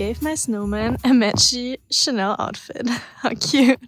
gave my snowman a matchy Chanel outfit. How cute!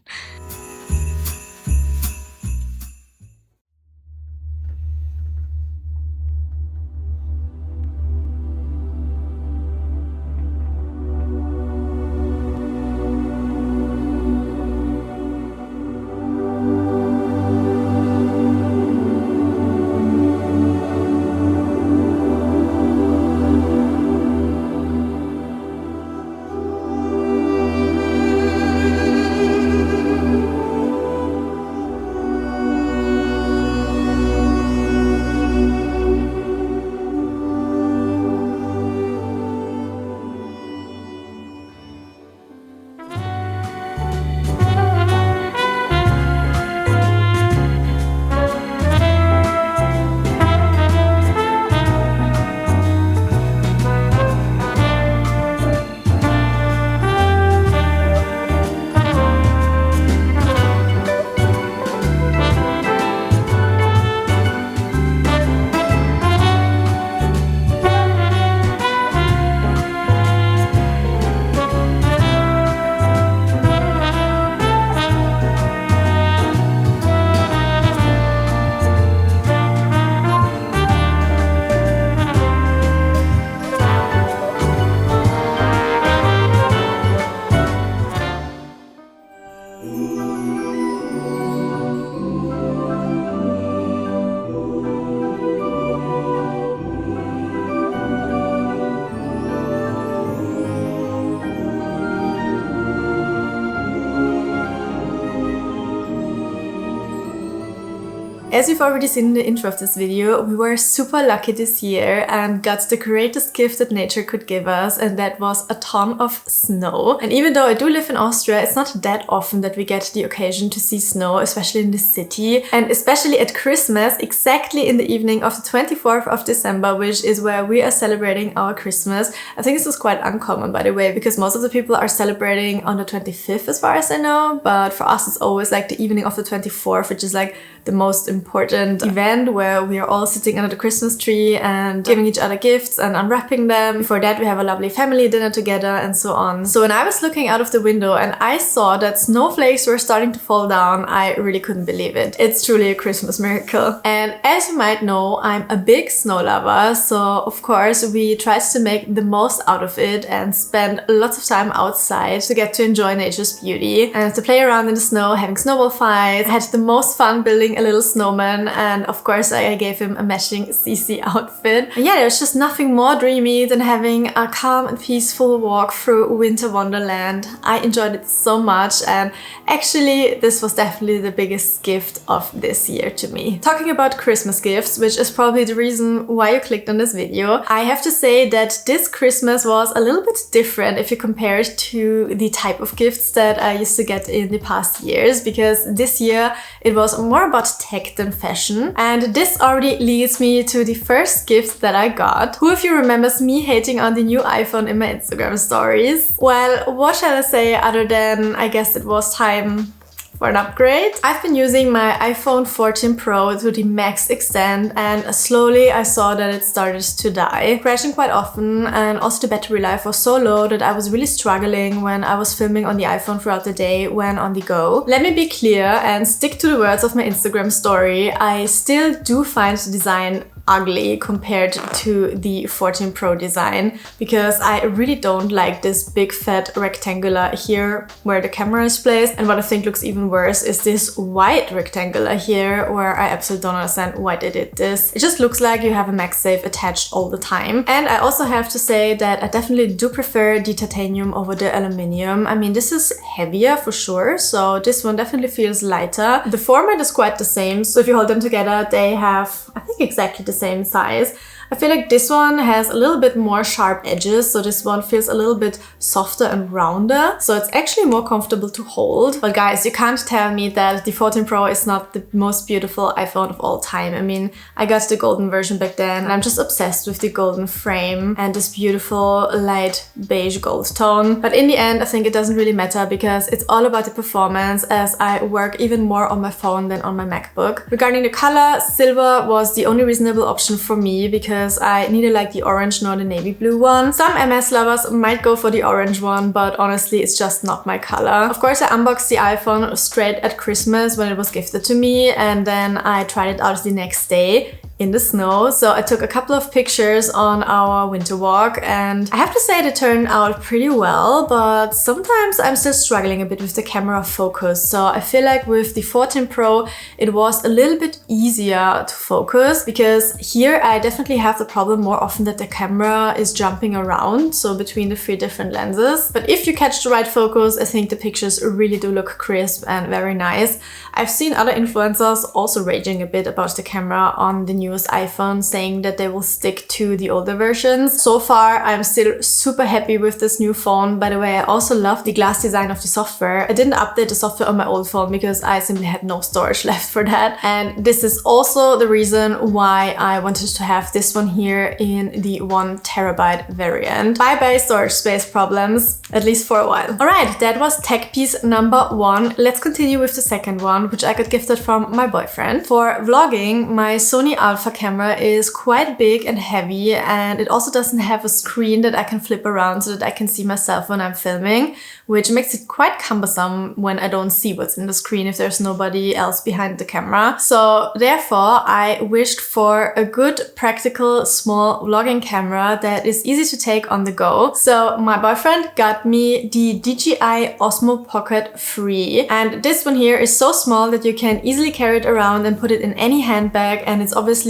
As you've already seen in the intro of this video, we were super lucky this year and got the greatest gift that nature could give us, and that was a ton of snow. And even though I do live in Austria, it's not that often that we get the occasion to see snow, especially in the city. And especially at Christmas, exactly in the evening of the 24th of December, which is where we are celebrating our Christmas. I think this is quite uncommon, by the way, because most of the people are celebrating on the 25th as far as I know. But for us, it's always like the evening of the 24th, which is like the most important event where we are all sitting under the Christmas tree and giving each other gifts and unwrapping them. Before that, we have a lovely family dinner together and so on. So when I was looking out of the window and I saw that snowflakes were starting to fall down, I really couldn't believe it. It's truly a Christmas miracle. And as you might know, I'm a big snow lover, so of course we tried to make the most out of it and spend lots of time outside to get to enjoy nature's beauty and to play around in the snow, having snowball fights. I had the most fun building a little snowman, and of course I gave him a matching CC outfit. And yeah, there's just nothing more dreamy than having a calm and peaceful walk through winter wonderland. I enjoyed it so much, and actually this was definitely the biggest gift of this year to me. Talking about Christmas gifts, which is probably the reason why you clicked on this video, I have to say that this Christmas was a little bit different if you compare it to the type of gifts that I used to get in the past years, because this year it was more about tech than fashion. And this already leads me to the first gift that I got. Who of you remembers me hating on the new iPhone in my Instagram stories? Well, what shall I say other than I guess it was time for an upgrade? I've been using my iPhone 14 Pro to the max extent, and slowly I saw that it started to die, crashing quite often, and also the battery life was so low that I was really struggling when I was filming on the iPhone throughout the day when on the go. Let me be clear and stick to the words of my Instagram story. I still do find the design ugly compared to the 14 Pro design, because I really don't like this big fat rectangular here where the camera is placed, and what I think looks even worse is this white rectangular here where I absolutely don't understand why they did this. It just looks like you have a MagSafe attached all the time. And I also have to say that I definitely do prefer the titanium over the aluminium. I mean, this is heavier for sure, so this one definitely feels lighter. The format is quite the same, so if you hold them together they have, I think, exactly the same size. I feel like this one has a little bit more sharp edges, so this one feels a little bit softer and rounder, so it's actually more comfortable to hold. But guys, you can't tell me that the 14 Pro is not the most beautiful iPhone of all time. I mean, I got the golden version back then and I'm just obsessed with the golden frame and this beautiful light beige gold tone. But in the end, I think it doesn't really matter because it's all about the performance, as I work even more on my phone than on my MacBook. Regarding the color, silver was the only reasonable option for me because because I neither like the orange nor the navy blue one. Some MS lovers might go for the orange one, but honestly it's just not my color. Of course, I unboxed the iPhone straight at Christmas when it was gifted to me, and then I tried it out the next day in the snow. So I took a couple of pictures on our winter walk, and I have to say they turned out pretty well, but sometimes I'm still struggling a bit with the camera focus. So I feel like with the 14 Pro it was a little bit easier to focus, because here I definitely have the problem more often that the camera is jumping around, so between the 3 different lenses. But if you catch the right focus, I think the pictures really do look crisp and very nice. I've seen other influencers also raging a bit about the camera on the newest iPhone, saying that they will stick to the older versions. So far, I'm still super happy with this new phone. By the way, I also love the glass design of the software. I didn't update the software on my old phone because I simply had no storage left for that. And this is also the reason why I wanted to have this one here in the 1 terabyte variant. Bye-bye storage space problems, at least for a while. All right, that was tech piece number 1. Let's continue with the second one, which I got gifted from my boyfriend. For vlogging, my Sony Alpha camera is quite big and heavy, and it also doesn't have a screen that I can flip around so that I can see myself when I'm filming, which makes it quite cumbersome when I don't see what's in the screen if there's nobody else behind the camera. So therefore, I wished for a good, practical, small vlogging camera that is easy to take on the go. So my boyfriend got me the DJI Osmo Pocket 3, and this one here is so small that you can easily carry it around and put it in any handbag, and it's obviously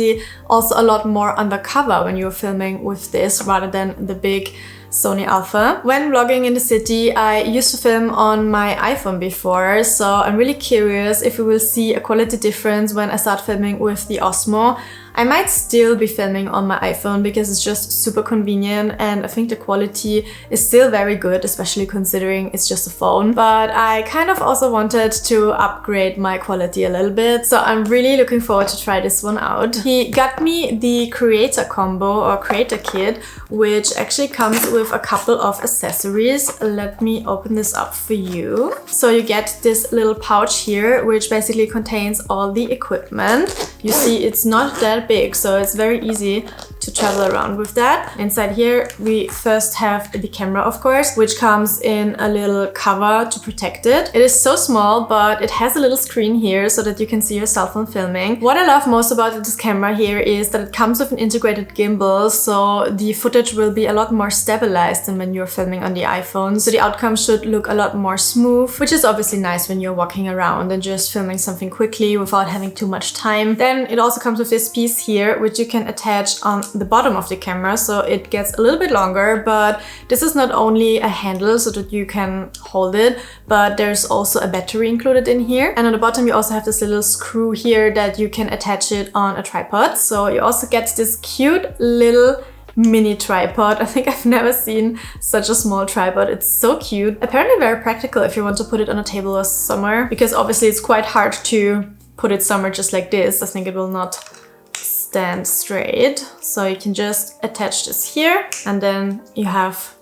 also a lot more undercover when you're filming with this rather than the big Sony Alpha. When vlogging in the city, I used to film on my iPhone before, so I'm really curious if we will see a quality difference when I start filming with the Osmo. I might still be filming on my iPhone because it's just super convenient, and I think the quality is still very good, especially considering it's just a phone. But I kind of also wanted to upgrade my quality a little bit, so I'm really looking forward to try this one out. He got me the creator combo or creator kit, which actually comes with a couple of accessories. Let me open this up for you. So you get this little pouch here, which basically contains all the equipment. You see, it's not that big, so it's very easy to travel around with that. Inside here we first have the camera, of course, which comes in a little cover to protect it. It is so small, but it has a little screen here so that you can see yourself when filming. What I love most about this camera here is that it comes with an integrated gimbal, so the footage will be a lot more stabilized than when you're filming on the iPhone. So the outcome should look a lot more smooth, which is obviously nice when you're walking around and just filming something quickly without having too much time. Then it also comes with this piece here, which you can attach on the bottom of the camera, so it gets a little bit longer. But this is not only a handle so that you can hold it, but there's also a battery included in here. And on the bottom you also have this little screw here that you can attach it on a tripod. So you also get this cute little mini tripod. I think I've never seen such a small tripod. It's so cute. Apparently very practical if you want to put it on a table or somewhere, because obviously it's quite hard to put it somewhere just like this. I think it will not stand straight. So you can just attach this here, and then you have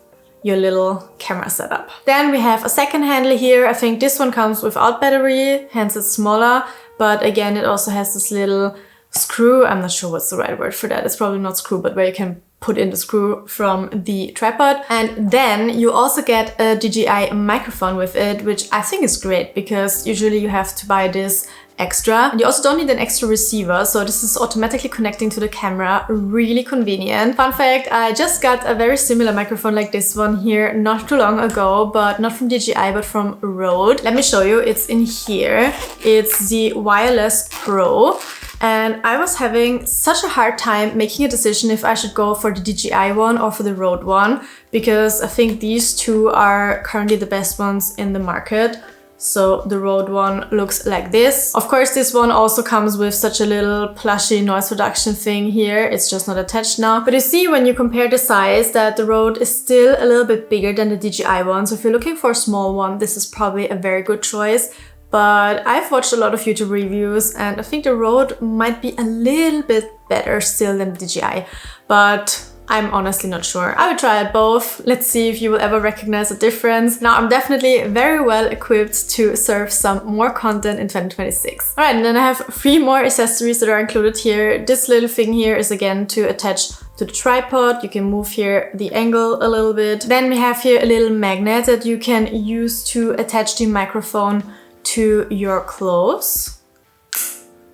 your little camera setup. Then we have a second handle here. I think this one comes without battery, hence it's smaller, but again it also has this little screw. I'm not sure what's the right word for that. It's probably not screw, but where you can put in the screw from the tripod. And then you also get a DJI microphone with it, which I think is great because usually you have to buy this extra. And you also don't need an extra receiver, so this is automatically connecting to the camera. Really convenient. Fun fact, I just got a very similar microphone like this one here not too long ago, but not from DJI but from Rhode. Let me show you. It's in here. It's the Wireless Pro. And I was having such a hard time making a decision if I should go for the DJI one or for the Rhode one, because I think these two are currently the best ones in the market. So the Rhode one looks like this. Of course, this one also comes with such a little plushy noise reduction thing here. It's just not attached now. But you see when you compare the size that the Rhode is still a little bit bigger than the DJI one. So if you're looking for a small one, this is probably a very good choice. But I've watched a lot of YouTube reviews and I think the Rhode might be a little bit better still than the DJI. But I'm honestly not sure. I will try it both. Let's see if you will ever recognize a difference. Now I'm definitely very well equipped to serve some more content in 2026. Alright, and then I have 3 more accessories that are included here. This little thing here is again to attach to the tripod. You can move here the angle a little bit. Then we have here a little magnet that you can use to attach the microphone to your clothes.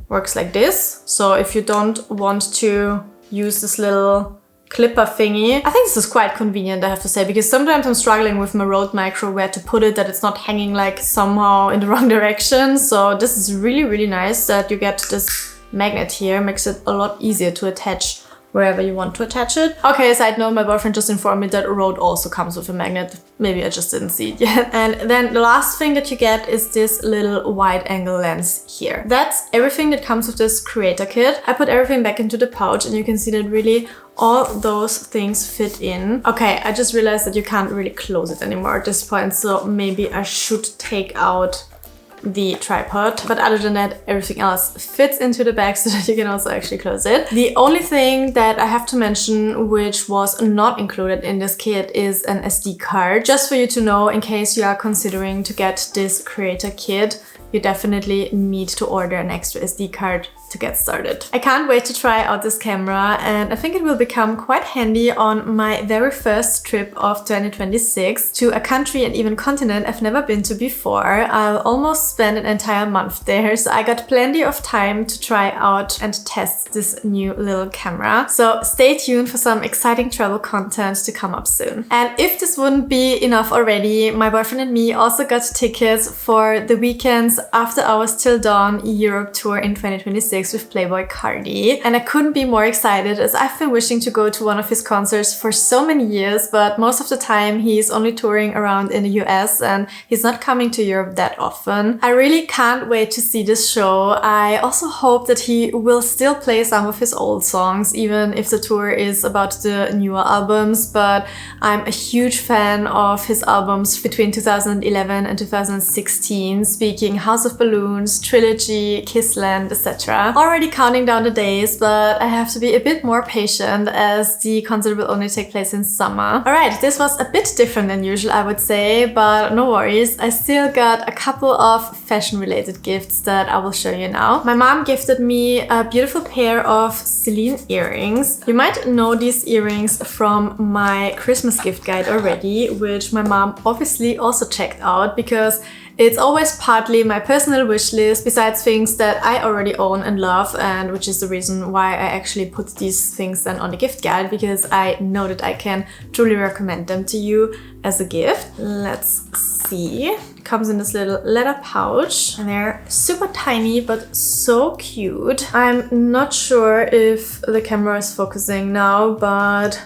Works like this. So if you don't want to use this little clipper thingy. I think this is quite convenient, I have to say, because sometimes I'm struggling with my Rhode micro where to put it, that it's not hanging like somehow in the wrong direction. So this is really, really nice that you get this magnet here. Makes it a lot easier to attach wherever you want to attach it. Okay, side note, my boyfriend just informed me that Rhode also comes with a magnet. Maybe I just didn't see it yet. And then the last thing that you get is this little wide angle lens here. That's everything that comes with this creator kit. I put everything back into the pouch and you can see that really all those things fit in. Okay, I just realized that you can't really close it anymore at this point, so maybe I should take out the tripod, but other than that, everything else fits into the bag so that you can also actually close it. The only thing that I have to mention, which was not included in this kit, is an SD card. Just for you to know, in case you are considering to get this creator kit, you definitely need to order an extra SD card to get started. I can't wait to try out this camera, and I think it will become quite handy on my very first trip of 2026 to a country and even continent I've never been to before. I'll almost spend an entire month there, so I got plenty of time to try out and test this new little camera. So stay tuned for some exciting travel content to come up soon. And if this wouldn't be enough already, my boyfriend and me also got tickets for the weekends After Hours Till Dawn Europe tour in 2026 with Playboy Cardi, and I couldn't be more excited as I've been wishing to go to one of his concerts for so many years, but most of the time he's only touring around in the US and he's not coming to Europe that often. I really can't wait to see this show. I also hope that he will still play some of his old songs, even if the tour is about the newer albums, but I'm a huge fan of his albums between 2011 and 2016, speaking House of Balloons, Trilogy, Kissland, etc. Already counting down the days, but I have to be a bit more patient as the concert will only take place in summer. Alright, this was a bit different than usual, I would say, but no worries. I still got a couple of fashion related gifts that I will show you now. My mom gifted me a beautiful pair of Celine earrings. You might know these earrings from my Christmas gift guide already, which my mom obviously also checked out because it's always partly my personal wish list besides things that I already own and love, and which is the reason why I actually put these things then on the gift guide, because I know that I can truly recommend them to you as a gift. Let's see. It comes in this little leather pouch and they're super tiny but so cute. I'm not sure if the camera is focusing now, but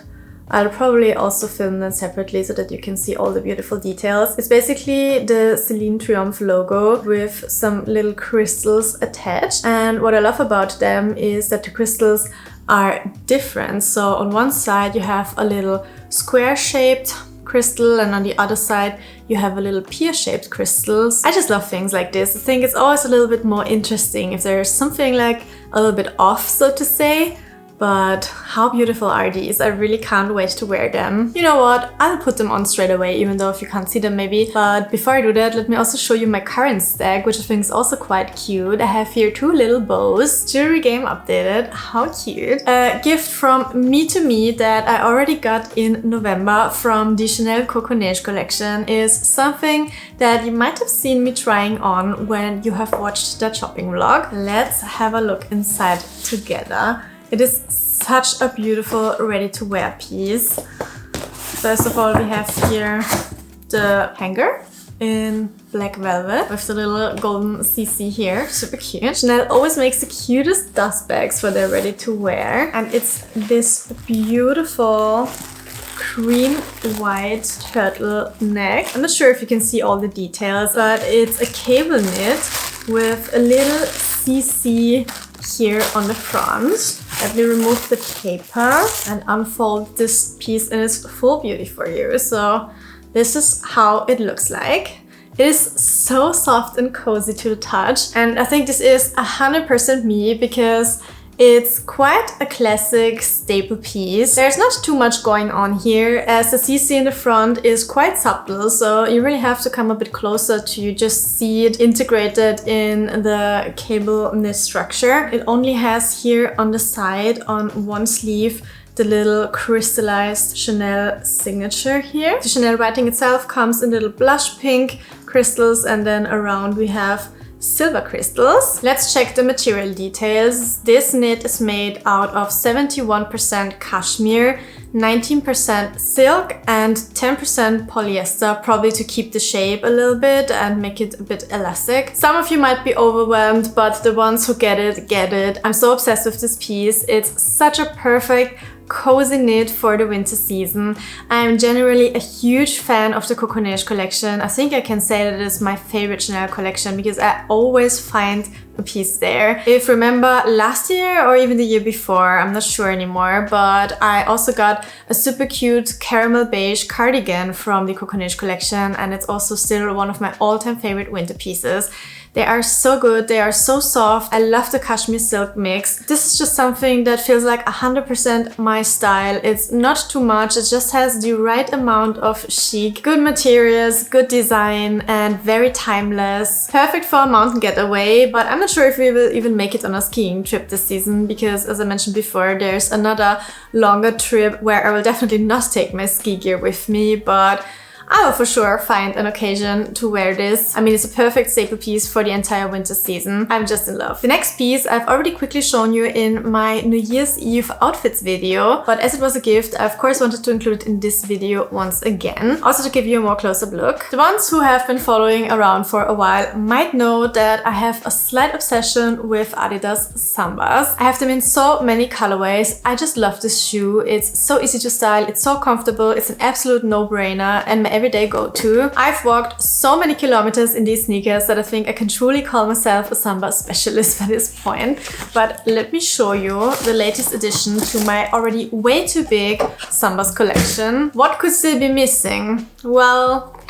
I'll probably also film them separately so that you can see all the beautiful details. It's basically the Celine Triomphe logo with some little crystals attached. And what I love about them is that the crystals are different. So on one side you have a little square-shaped crystal and on the other side you have a little pear-shaped crystals. I just love things like this. I think it's always a little bit more interesting if there's something like a little bit off, so to say. But how beautiful are these? I really can't wait to wear them. You know what? I'll put them on straight away, even though if you can't see them maybe. But before I do that, let me also show you my current stack, which I think is also quite cute. I have here 2 little bows. Jewelry game updated. How cute. A gift from Me to Me that I already got in November from the Chanel Coco Neige collection is something that you might have seen me trying on when you have watched that shopping vlog. Let's have a look inside together. It is such a beautiful ready-to-wear piece. First of all, we have here the hanger in black velvet with the little golden CC here. Super cute. Chanel always makes the cutest dust bags for their ready-to-wear. And it's this beautiful cream white turtleneck. I'm not sure if you can see all the details, but it's a cable knit with a little CC here on the front. Let me remove the paper and unfold this piece in its full beauty for you. So this is how it looks like. It is so soft and cozy to the touch, and I think this is 100% me because It's quite a classic staple piece. There's not too much going on here, as the CC in the front is quite subtle, so you really have to come a bit closer to just see it integrated in the cable knit structure. It only has here on the side, on one sleeve, the little crystallized Chanel signature here. The Chanel writing itself comes in little blush pink crystals, and then around we have silver crystals. Let's check the material details. This knit is made out of 71% cashmere, 19% silk and 10% polyester, probably to keep the shape a little bit and make it a bit elastic. Some of you might be overwhelmed, but the ones who get it, get it. I'm so obsessed with this piece. It's such a perfect cozy knit for the winter season. I'm generally a huge fan of the Coco Neige collection. I think I can say that it is my favorite Chanel collection because I always find a piece there. If you remember last year or even the year before, I'm not sure anymore, but I also got a super cute caramel beige cardigan from the Coco Neige collection, and it's also still one of my all-time favorite winter pieces. They are so good, they are so soft. I love the cashmere silk mix. This is just something that feels like 100% my style. It's not too much, it just has the right amount of chic. Good materials, good design, and very timeless. Perfect for a mountain getaway, but I'm not sure if we will even make it on a skiing trip this season because, as I mentioned before, there's another longer trip where I will definitely not take my ski gear with me, but I will for sure find an occasion to wear this. I mean, it's a perfect staple piece for the entire winter season. I'm just in love. The next piece I've already quickly shown you in my New Year's Eve outfits video, but as it was a gift, I of course wanted to include it in this video once again, also to give you a more close-up look. The ones who have been following around for a while might know that I have a slight obsession with Adidas Sambas. I have them in so many colorways. I just love this shoe. It's so easy to style, it's so comfortable, it's an absolute no-brainer, and my everyday go-to. I've walked so many kilometers in these sneakers that I think I can truly call myself a Samba specialist by this point. But let me show you the latest addition to my already way too big Sambas collection. What could still be missing? Well,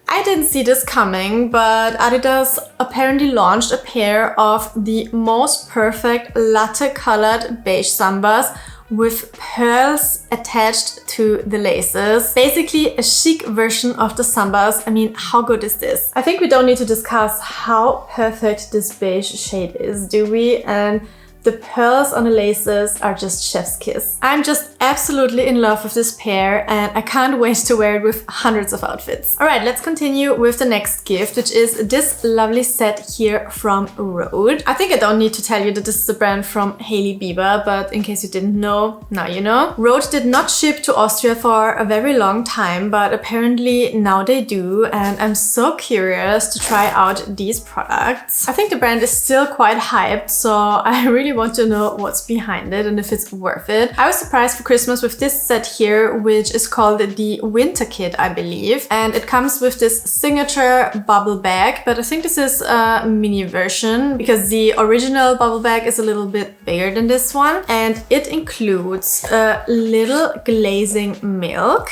I didn't see this coming, but Adidas apparently launched a pair of the most perfect latte colored beige Sambas with pearls attached to the laces. Basically a chic version of the Sambas. I mean, how good is this? I think we don't need to discuss how perfect this beige shade is, do we? And the pearls on the laces are just chef's kiss. I'm just absolutely in love with this pair and I can't wait to wear it with hundreds of outfits. Alright, let's continue with the next gift, which is this lovely set here from Rhode. I think I don't need to tell you that this is a brand from Hailey Bieber, but in case you didn't know, now you know. Rhode did not ship to Austria for a very long time, but apparently now they do, and I'm so curious to try out these products. I think the brand is still quite hyped, so I really want to know what's behind it and if it's worth it. I was surprised for Christmas with this set here, which is called the Winter Kit, I believe. And it comes with this signature bubble bag, but I think this is a mini version because the original bubble bag is a little bit bigger than this one. And it includes a little glazing milk.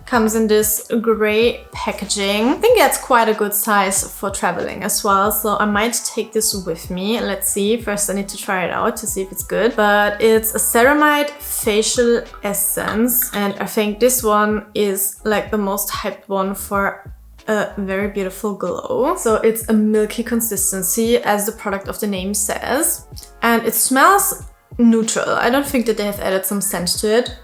Comes in this gray packaging. I think that's quite a good size for traveling as well, so I might take this with me. Let's see. First I need to try it out to see if it's good. But it's a ceramide facial essence, and I think this one is like the most hyped one for a very beautiful glow. So it's a milky consistency, as the product of the name says, and it smells neutral. I don't think that they have added some scent to it.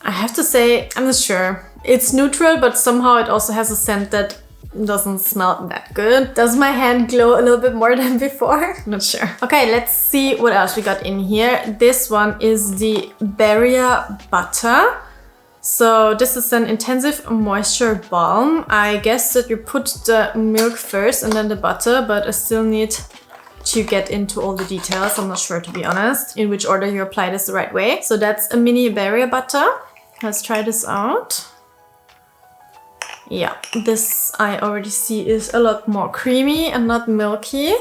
I have to say, I'm not sure. It's neutral, but somehow it also has a scent that doesn't smell that good. Does my hand glow a little bit more than before? Not sure. Okay, let's see what else we got in here. This one is the Barrier Butter. So this is an intensive moisture balm. I guess that you put the milk first and then the butter, but I still need to get into all the details. I'm not sure, to be honest, in which order you apply this the right way. So that's a mini barrier butter. Let's try this out. Yeah, this I already see is a lot more creamy and not milky.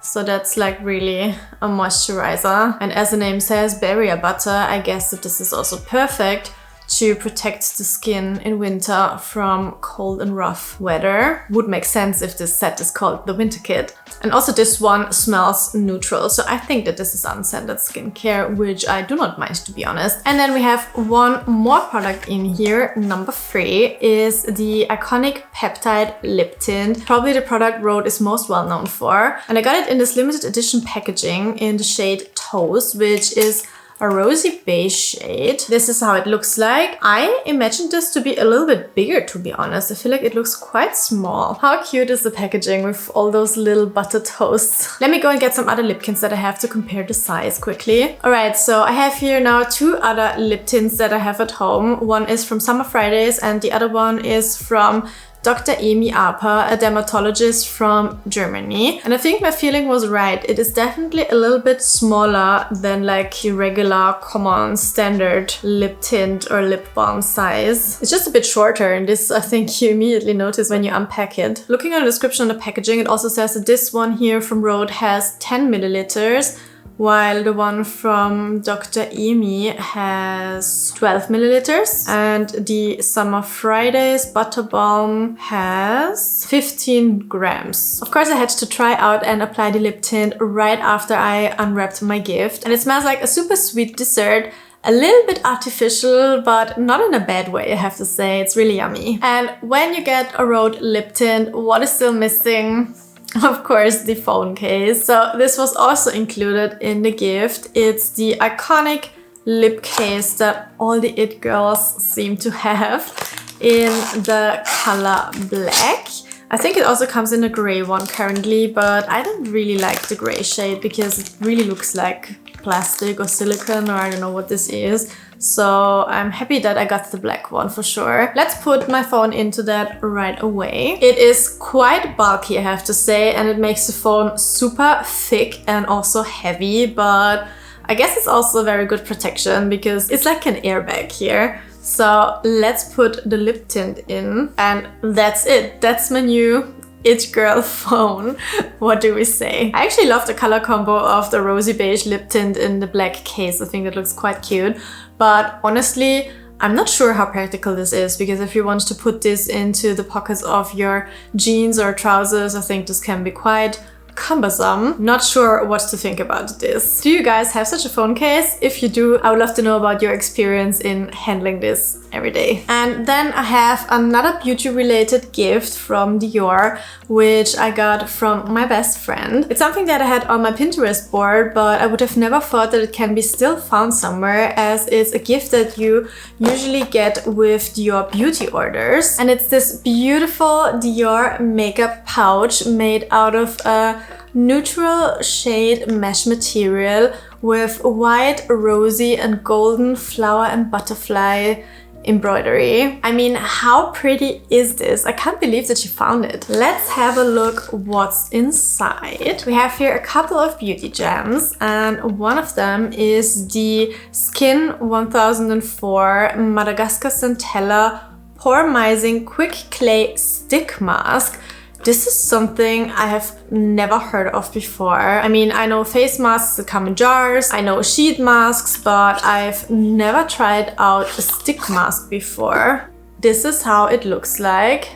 So that's like really a moisturizer. And as the name says, barrier butter, I guess that this is also perfect to protect the skin in winter from cold and rough weather. Would make sense if this set is called the winter kit. And also this one smells neutral, so I think that this is unscented skincare, which I do not mind, to be honest. And then we have one more product in here. Number 3 is the iconic peptide lip tint, probably the product Rhode is most well known for. And I got it in this limited edition packaging in the shade Toast, which is a rosy beige shade. This is how it looks like. I imagined this to be a little bit bigger, to be honest. I feel like it looks quite small. How cute is the packaging with all those little butter toasts? Let me go and get some other lip tints that I have to compare the size quickly. Alright, so I have here now 2 other lip tints that I have at home. One is from Summer Fridays and the other one is from Dr. Amy Arpa, a dermatologist from Germany. And I think my feeling was right. It is definitely a little bit smaller than like your regular common standard lip tint or lip balm size. It's just a bit shorter, and this I think you immediately notice when you unpack it. Looking at the description on the packaging, it also says that this one here from Rhode has 10 milliliters, while the one from Dr. Amy has 12 milliliters, and the Summer Fridays Butter Balm has 15 grams. Of course, I had to try out and apply the lip tint right after I unwrapped my gift, and it smells like a super sweet dessert. A little bit artificial, but not in a bad way, I have to say. It's really yummy. And when you get a Rhode lip tint, what is still missing? Of course, the phone case. So this was also included in the gift. It's the iconic lip case that all the it girls seem to have in the color black. I think it also comes in a gray one currently, but I don't really like the gray shade because it really looks like plastic or silicone, or I don't know what this is. So I'm happy that I got the black one for sure. Let's put my phone into that right away. It is quite bulky, I have to say, and it makes the phone super thick and also heavy, but I guess it's also very good protection because it's like an airbag here. So let's put the lip tint in, and that's it. That's my new It Girl phone. What do we say? I actually love the color combo of the rosy beige lip tint in the black case. I think that looks quite cute. But honestly, I'm not sure how practical this is, because if you want to put this into the pockets of your jeans or trousers, I think this can be quite cumbersome. Not sure what to think about this. Do you guys have such a phone case? If you do, I would love to know about your experience in handling this every day. And then I have another beauty related gift from Dior, which I got from my best friend. It's something that I had on my Pinterest board, but I would have never thought that it can be still found somewhere, as it's a gift that you usually get with Dior beauty orders. And it's this beautiful Dior makeup pouch made out of a neutral shade mesh material with white, rosy and golden flower and butterfly embroidery. I mean, how pretty is this? I can't believe that you found it. Let's have a look what's inside. We have here a couple of beauty gems, and one of them is the Skin 1004 Madagascar Centella Poremizing Quick Clay Stick Mask. This is something I have never heard of before. I mean, I know face masks that come in jars, I know sheet masks, but I've never tried out a stick mask before. This is how it looks like.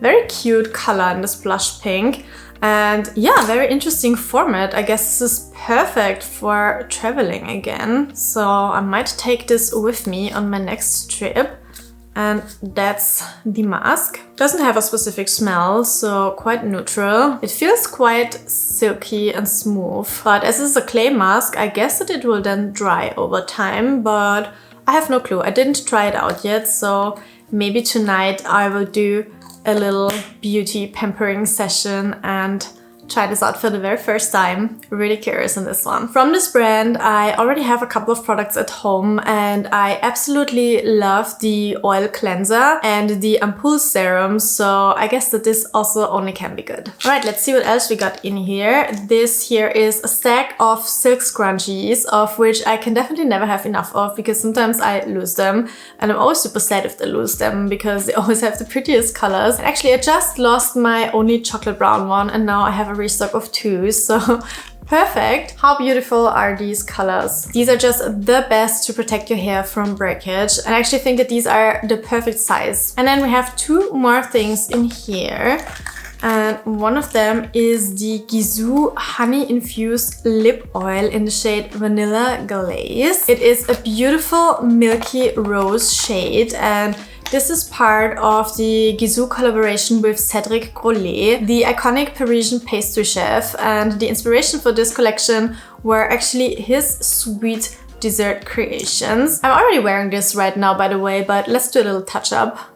Very cute color in this blush pink. And yeah, very interesting format. I guess this is perfect for traveling again. So I might take this with me on my next trip. And that's the mask. Doesn't have a specific smell, so quite neutral. It feels quite silky and smooth, but as it's a clay mask, I guess that it will then dry over time, but I have no clue. I didn't try it out yet, so maybe tonight I will do a little beauty pampering session and try this out for the very first time. Really curious on this one. From this brand, I already have a couple of products at home, and I absolutely love the oil cleanser and the ampoule serum, so I guess that this also only can be good. Alright, let's see what else we got in here. This here is a stack of silk scrunchies, of which I can definitely never have enough of, because sometimes I lose them, and I'm always super sad if I lose them, because they always have the prettiest colors. And actually, I just lost my only chocolate brown one, and now I have a restock of two, so Perfect. How beautiful are these colors? These are just the best to protect your hair from breakage. And I actually think that these are the perfect size. And then we have two more things in here. And one of them is the Gisou honey infused lip oil in the shade Vanilla Glaze. It is a beautiful milky rose shade, and this is part of the Gisou collaboration with Cédric Grolet, the iconic Parisian pastry chef, and the inspiration for this collection were actually his sweet dessert creations. I'm already wearing this right now, by the way, but let's do a little touch up.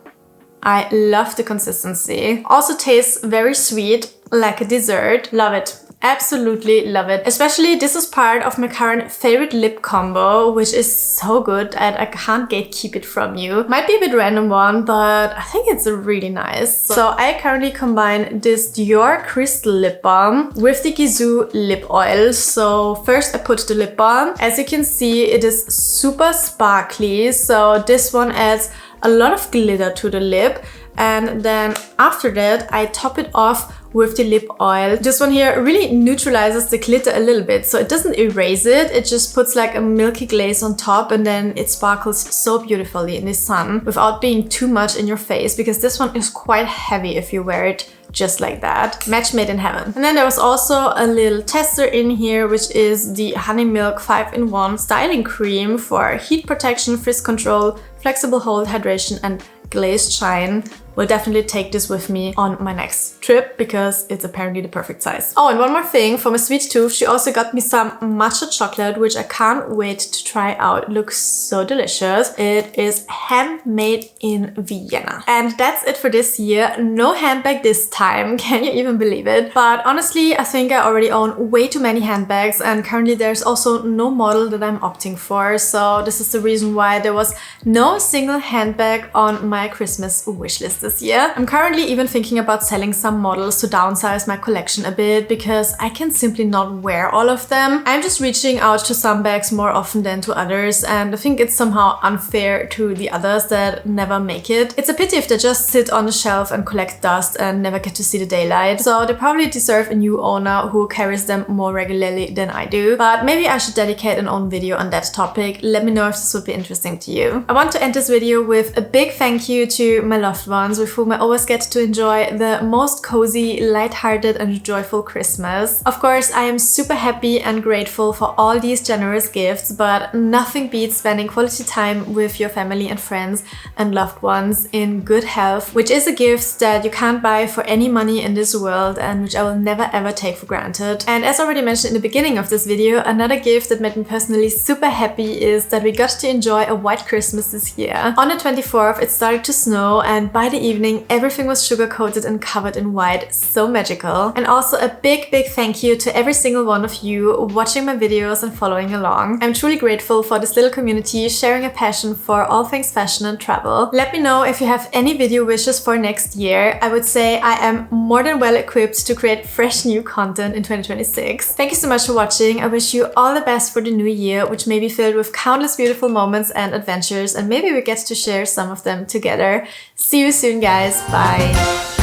I love the consistency. Also tastes very sweet, like a dessert. Love it. Absolutely love it. Especially this is part of my current favorite lip combo, which is so good and I can't gatekeep it from you. Might be a bit random one, but I think it's really nice. So I currently combine this Dior Crystal Lip Balm with the Gisou lip oil. So first I put the lip balm. As you can see, it is super sparkly. So this one adds a lot of glitter to the lip. And then after that, I top it off with the lip oil. This one here really neutralizes the glitter a little bit, so it doesn't erase it. It just puts like a milky glaze on top, and then it sparkles so beautifully in the sun without being too much in your face, because this one is quite heavy if you wear it just like that. Match made in heaven. And then there was also a little tester in here, which is the Honey Milk 5-in-1 styling cream for heat protection, frizz control, flexible hold, hydration, and glazed shine. Will definitely take this with me on my next trip because it's apparently the perfect size. Oh, and one more thing, for my sweet tooth, she also got me some matcha chocolate, which I can't wait to try out. It looks so delicious. It is handmade in Vienna. And that's it for this year. No handbag this time. Can you even believe it? But honestly, I think I already own way too many handbags, and currently there's also no model that I'm opting for. So this is the reason why there was no single handbag on my Christmas wish list this year. I'm currently even thinking about selling some models to downsize my collection a bit because I can simply not wear all of them. I'm just reaching out to some bags more often than to others, and I think it's somehow unfair to the others that never make it. It's a pity if they just sit on the shelf and collect dust and never get to see the daylight. So they probably deserve a new owner who carries them more regularly than I do. But maybe I should dedicate an own video on that topic. Let me know if this would be interesting to you. I want to end this video with a big thank you to my loved ones with whom I always get to enjoy the most cozy, light-hearted and joyful Christmas. Of course, I am super happy and grateful for all these generous gifts, but nothing beats spending quality time with your family and friends and loved ones in good health, which is a gift that you can't buy for any money in this world and which I will never ever take for granted. And as already mentioned in the beginning of this video, another gift that made me personally super happy is that we got to enjoy a white Christmas this year. On the 24th, it started to snow, and by the evening, everything was sugar-coated and covered in white. So magical. And also a big thank you to every single one of you watching my videos and following along. I'm truly grateful for this little community sharing a passion for all things fashion and travel. Let me know if you have any video wishes for next year. I would say I am more than well equipped to create fresh new content in 2026. Thank you so much for watching. I wish you all the best for the new year, which may be filled with countless beautiful moments and adventures, and maybe we get to share some of them together. See you soon, guys. Bye.